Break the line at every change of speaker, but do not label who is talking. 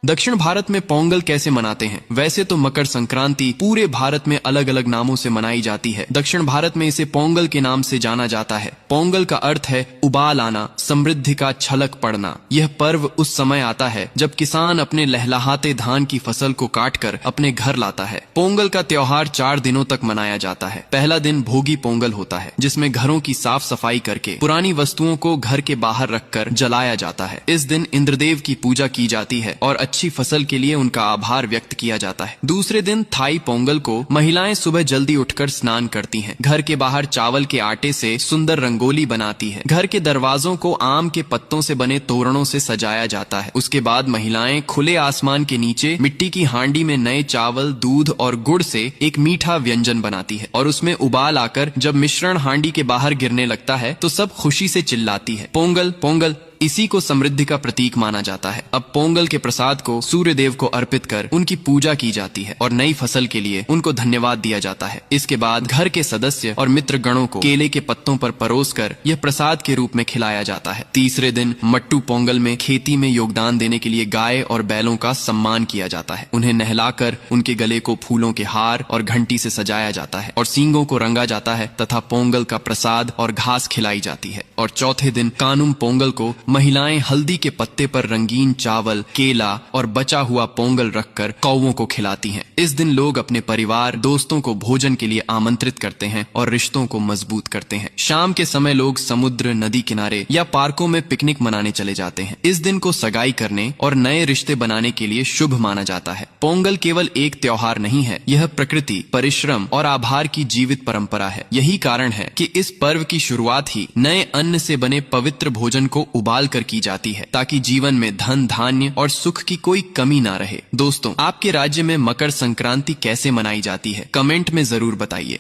दक्षिण भारत में पोंगल कैसे मनाते हैं? वैसे तो मकर संक्रांति पूरे भारत में अलग अलग नामों से मनाई जाती है। दक्षिण भारत में इसे पोंगल के नाम से जाना जाता है। पोंगल का अर्थ है उबाल आना, समृद्धि का छलक पड़ना। यह पर्व उस समय आता है जब किसान अपने लहलहाते धान की फसल को काटकर अपने घर लाता है। पोंगल का त्योहार 4 दिनों तक मनाया जाता है। पहला दिन भोगी पोंगल होता है, जिसमें घरों की साफ सफाई करके पुरानी वस्तुओं को घर के बाहर रखकर जलाया जाता है। इस दिन इंद्रदेव की पूजा की जाती है और अच्छी फसल के लिए उनका आभार व्यक्त किया जाता है। दूसरे दिन थाई पोंगल को महिलाएं सुबह जल्दी उठकर स्नान करती हैं। घर के बाहर चावल के आटे से सुंदर रंगोली बनाती है। घर के दरवाजों को आम के पत्तों से बने तोरणों से सजाया जाता है। उसके बाद महिलाएं खुले आसमान के नीचे मिट्टी की हांडी में नए चावल, दूध और गुड़ से एक मीठा व्यंजन बनाती है और उसमें उबाल आकर जब मिश्रण हांडी के बाहर गिरने लगता है तो सब खुशी से चिल्लाती है, पोंगल पोंगल। इसी को समृद्धि का प्रतीक माना जाता है। अब पोंगल के प्रसाद को सूर्य देव को अर्पित कर उनकी पूजा की जाती है और नई फसल के लिए उनको धन्यवाद दिया जाता है। इसके बाद घर के सदस्य और मित्र गणों को केले के पत्तों पर परोसकर यह प्रसाद के रूप में खिलाया जाता है। तीसरे दिन मट्टू पोंगल में खेती में योगदान देने के लिए गाय और बैलों का सम्मान किया जाता है। उन्हें नहलाकर उनके गले को फूलों के हार और घंटी से सजाया जाता है और सींगों को रंगा जाता है तथा पोंगल का प्रसाद और घास खिलाई जाती है। और चौथे दिन कानुम पोंगल को महिलाएं हल्दी के पत्ते पर रंगीन चावल, केला और बचा हुआ पोंगल रखकर कौवों को खिलाती हैं। इस दिन लोग अपने परिवार, दोस्तों को भोजन के लिए आमंत्रित करते हैं और रिश्तों को मजबूत करते हैं। शाम के समय लोग समुद्र, नदी किनारे या पार्कों में पिकनिक मनाने चले जाते हैं। इस दिन को सगाई करने और नए रिश्ते बनाने के लिए शुभ माना जाता है। पोंगल केवल एक त्योहार नहीं है, यह प्रकृति, परिश्रम और आभार की जीवित परंपरा है। यही कारण है कि इस पर्व की शुरुआत ही नए अन्न से बने पवित्र भोजन को उबाल कर की जाती है, ताकि जीवन में धन, धान्य और सुख की कोई कमी ना रहे। दोस्तों, आपके राज्य में मकर संक्रांति कैसे मनाई जाती है? कमेंट में जरूर बताइए।